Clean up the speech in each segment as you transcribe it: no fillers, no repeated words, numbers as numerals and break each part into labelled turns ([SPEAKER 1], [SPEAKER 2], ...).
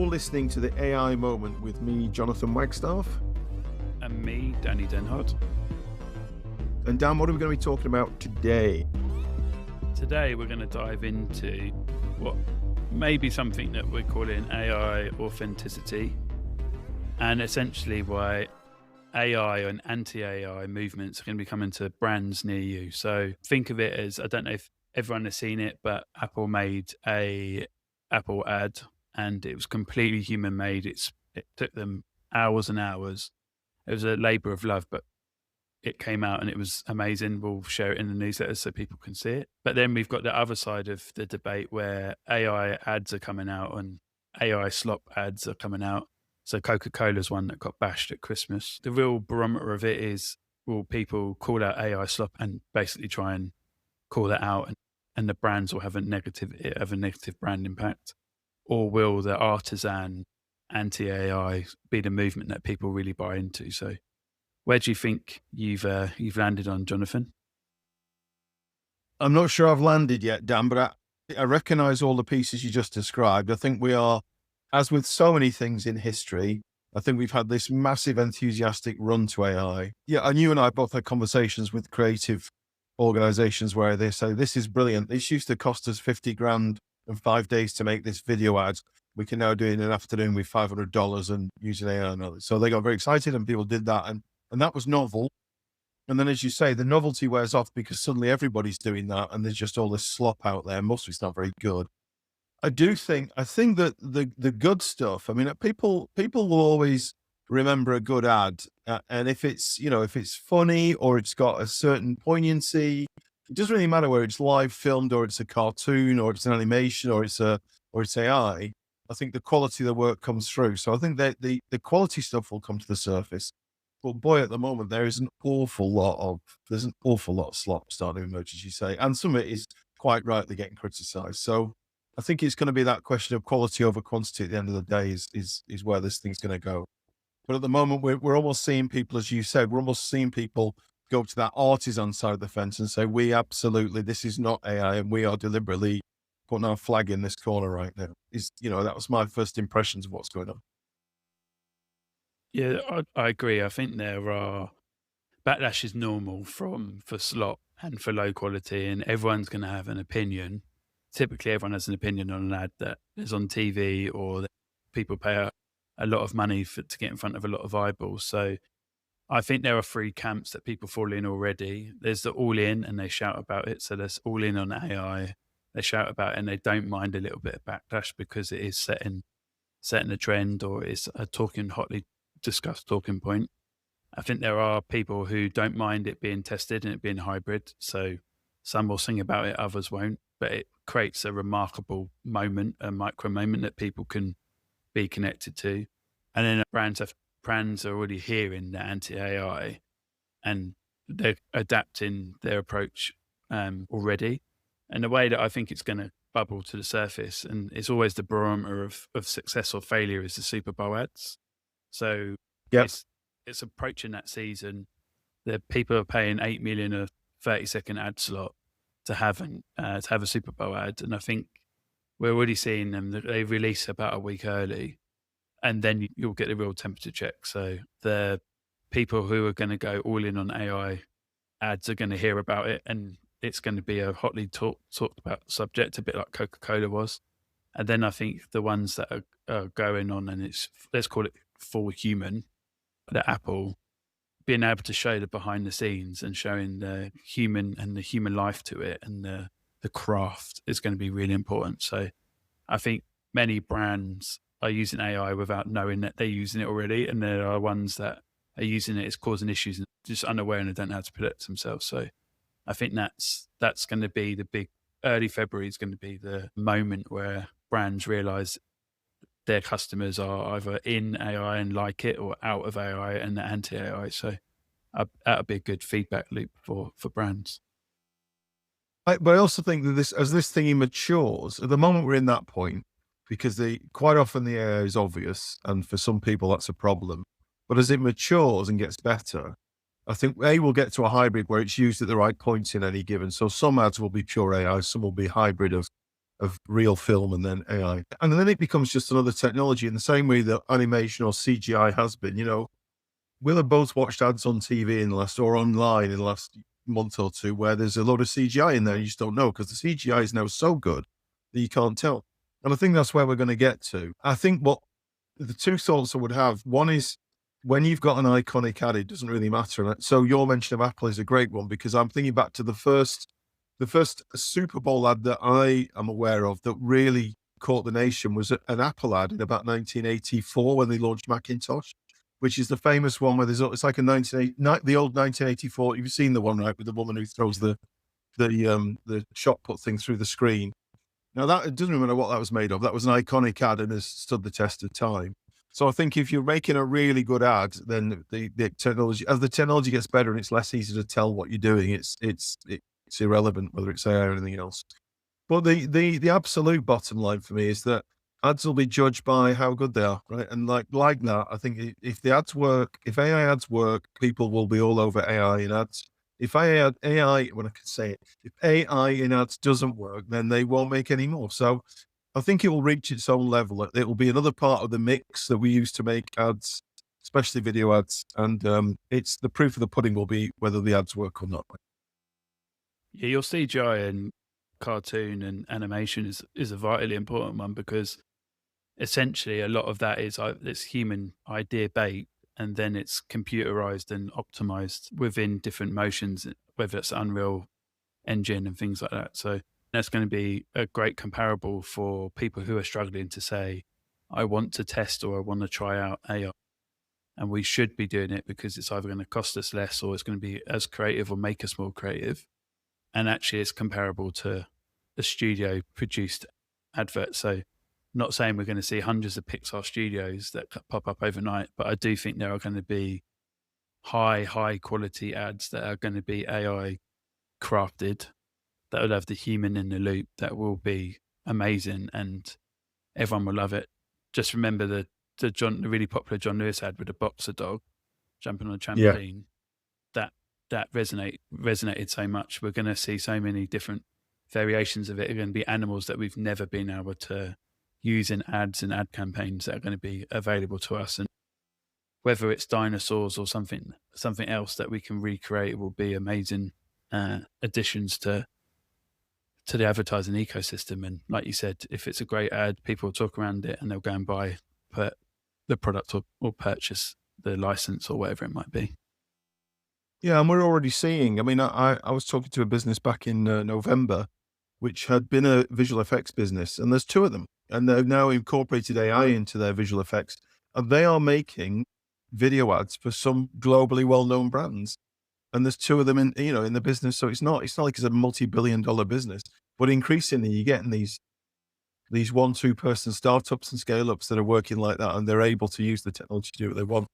[SPEAKER 1] listening to the AI Moment with me, Jonathan Wagstaffe.
[SPEAKER 2] And me, Danny Denhart.
[SPEAKER 1] And Dan, what are we going to be talking about today?
[SPEAKER 2] Today we're going to dive into what may be something that we're calling AI authenticity, and essentially why AI and anti-AI movements are going to be coming to brands near you. So think of it as, I don't know if everyone has seen it, but Apple made a Apple ad and it was completely human made. It took them hours and hours. It was a labor of love, but it came out and it was amazing. We'll share it in the newsletter so people can see it. But then we've got the other side of the debate where AI ads are coming out and AI slop ads are coming out. So Coca-Cola's one that got bashed at Christmas. The real barometer of it is, will people call out AI slop and basically try and call that out, and the brands will have a negative brand impact? Or will the artisan anti-AI be the movement that people really buy into? So where do you think you've landed on, Jonathan?
[SPEAKER 1] I'm not sure I've landed yet, Dan, but I recognize all the pieces you just described. I think we are, as with so many things in history, I think we've had this massive enthusiastic run to AI. Yeah, and you and I both had conversations with creative organizations where they say, this is brilliant. This used to cost us 50 grand and 5 days to make this video ad. We can now do it in an afternoon with $500 and using AI and others. So they got very excited and people did that. And that was novel. And then, as you say, the novelty wears off because suddenly everybody's doing that and there's just all this slop out there. Most of it's not very good. I think that the good stuff, I mean, people will always remember a good ad. And if it's funny or it's got a certain poignancy, it doesn't really matter whether it's live filmed or it's a cartoon or it's an animation or it's AI. I think the quality of the work comes through. So I think that the quality stuff will come to the surface. But boy, at the moment, there's an awful lot of slop starting to emerge, as you say. And some of it is quite rightly getting criticized. So I think it's going to be that question of quality over quantity at the end of the day is where this thing's going to go. But at the moment, we're almost seeing people, as you said, we're almost seeing people go to that artisan side of the fence and say, this is not AI, and we are deliberately putting our flag in this corner right now. That was my first impressions of what's going on.
[SPEAKER 2] Yeah, I agree. I think backlash is normal for slop and for low quality, and everyone's going to have an opinion. Typically, everyone has an opinion on an ad that is on TV or that people pay a lot of money to get in front of a lot of eyeballs. So I think there are three camps that people fall in already. There's the all in and they shout about it. So there's all in on AI. They shout about it and they don't mind a little bit of backlash because it is setting a trend or it's a hotly discussed talking point. I think there are people who don't mind it being tested and it being hybrid. So some will sing about it, others won't, but it creates a remarkable moment, a micro moment that people can be connected to. And then brands are already hearing the anti-AI and they're adapting their approach already. And the way that I think it's going to bubble to the surface, and it's always the barometer of success or failure, is the Super Bowl ads. So it's approaching that season. The people are paying $8 million a 30-second ad slot to have a Super Bowl ad, and I think we're already seeing them. They release about a week early, and then you'll get the real temperature check. So the people who are going to go all in on AI ads are going to hear about it, and it's going to be a hotly talked about subject, a bit like Coca-Cola was. And then I think the ones that are going on, and let's call it full human, the Apple, being able to show the behind the scenes and showing the human and the human life to it and the craft is going to be really important. So I think many brands are using AI without knowing that they're using it already. And there are ones that are using it, it's causing issues and just unaware and they don't know how to protect themselves. So I think that's going to be the big, early February is going to be the moment where brands realize their customers are either in AI and like it or out of AI and they're anti-AI. So that'll be a good feedback loop for brands.
[SPEAKER 1] But I also think that as this thing matures, at the moment we're in that point, because quite often the AI is obvious, and for some people that's a problem. But as it matures and gets better, I think we'll get to a hybrid where it's used at the right points in any given. So some ads will be pure AI, some will be hybrid of of real film and then AI. And then it becomes just another technology in the same way that animation or CGI has been. We'll have both watched ads on TV or online in the last month or two where there's a lot of CGI in there and you just don't know because the CGI is now so good that you can't tell. And I think that's where we're going to get to. I think what the two thoughts I would have, one is when you've got an iconic ad, it doesn't really matter. So your mention of Apple is a great one because I'm thinking back to the first Super Bowl ad that I am aware of that really caught the nation was an Apple ad in about 1984 when they launched Macintosh, which is the famous one where it's like the old 1984. You've seen the one, right, with the woman who throws the shot put thing through the screen. Now that it doesn't matter what that was made of. That was an iconic ad and has stood the test of time. So I think if you're making a really good ad, then the technology, as the technology gets better and it's less easy to tell what you're doing, it's irrelevant whether it's AI or anything else. But the absolute bottom line for me is that ads will be judged by how good they are, right? And like that, I think if the ads work, if AI ads work, people will be all over AI in ads. If AI, when I can say it, if AI in ads doesn't work, then they won't make any more. So I think it will reach its own level. It will be another part of the mix that we use to make ads, especially video ads. And it's the proof of the pudding will be whether the ads work or not.
[SPEAKER 2] Yeah, your CGI and cartoon and animation is a vitally important one because essentially a lot of that is it's human idea bait, and then it's computerized and optimized within different motions, whether it's Unreal Engine and things like that. So that's going to be a great comparable for people who are struggling to say, I want to test or I want to try out AI. And we should be doing it because it's either going to cost us less or it's going to be as creative or make us more creative. And actually it's comparable to a studio produced advert. So not saying we're going to see hundreds of Pixar studios that pop up overnight, but I do think there are going to be high quality ads that are going to be AI crafted, that will have the human in the loop, that will be amazing and everyone will love it. Just remember the really popular John Lewis ad with the boxer dog jumping on a trampoline. That resonated so much. We're going to see so many different variations of it. Are going to be animals that we've never been able to use in ads and ad campaigns that are going to be available to us. And whether it's dinosaurs or something else that we can recreate will be amazing additions to the advertising ecosystem. And like you said, if it's a great ad, people will talk around it and they'll go and buy the product or purchase the license or whatever it might be.
[SPEAKER 1] Yeah, and we're already seeing. I mean, I was talking to a business back in November, which had been a visual effects business, and there's two of them, and they've now incorporated AI into their visual effects, and they are making video ads for some globally well-known brands. And there's two of them in the business, so it's not like it's a multi-billion-dollar business, but increasingly you're getting these 1-2 person startups and scale-ups that are working like that, and they're able to use the technology to do what they want.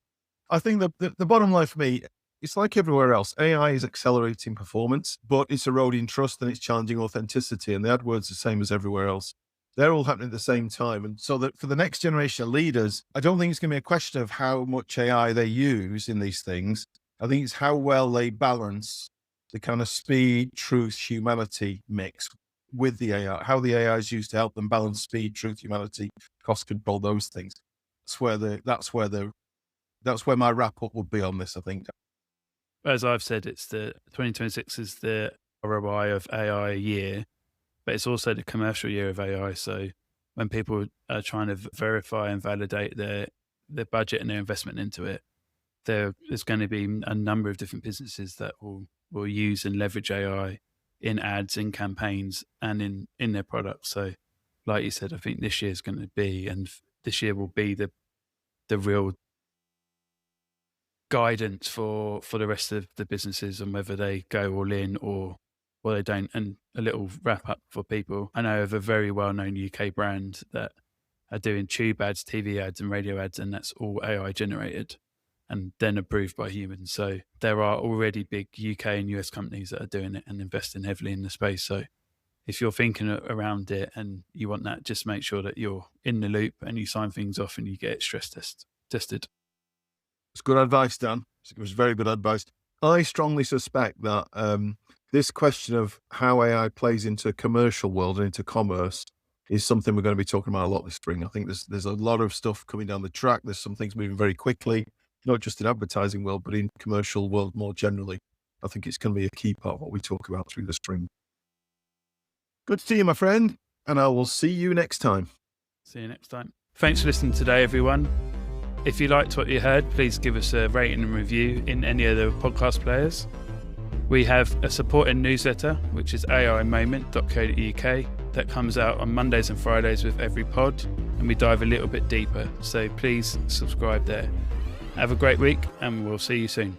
[SPEAKER 1] I think the bottom line for me, it's like everywhere else. AI is accelerating performance, but it's eroding trust and it's challenging authenticity. And the AdWords are the same as everywhere else. They're all happening at the same time. And so that for the next generation of leaders, I don't think it's going to be a question of how much AI they use in these things. I think it's how well they balance the kind of speed, truth, humanity mix with the AI, how the AI is used to help them balance speed, truth, humanity, cost control, those things. That's where my wrap up would be on this, I think.
[SPEAKER 2] As I've said, it's the 2026 is the ROI of AI year, but it's also the commercial year of AI. So when people are trying to verify and validate their budget and their investment into it, there's going to be a number of different businesses that will use and leverage AI in ads, in campaigns, and in their products. So like you said, I think this year is going to be, and this year will be the real guidance for the rest of the businesses and whether they go all in or they don't. And a little wrap up for people. I know of a very well-known UK brand that are doing tube ads, TV ads and radio ads, and that's all AI generated and then approved by humans. So there are already big UK and US companies that are doing it and investing heavily in the space. So if you're thinking around it and you want that, just make sure that you're in the loop and you sign things off and you get it stress tested.
[SPEAKER 1] It's good advice, Dan. It was very good advice. I strongly suspect that this question of how AI plays into commercial world and into commerce is something we're going to be talking about a lot this spring. I think there's a lot of stuff coming down the track. There's some things moving very quickly, not just in advertising world, but in commercial world more generally. I think it's going to be a key part of what we talk about through the spring. Good to see you, my friend, and I will see you next time.
[SPEAKER 2] See you next time. Thanks for listening today, everyone. If you liked what you heard, please give us a rating and review in any of the podcast players. We have a supporting newsletter, which is aimoment.co.uk, that comes out on Mondays and Fridays with every pod, and we dive a little bit deeper, so please subscribe there. Have a great week, and we'll see you soon.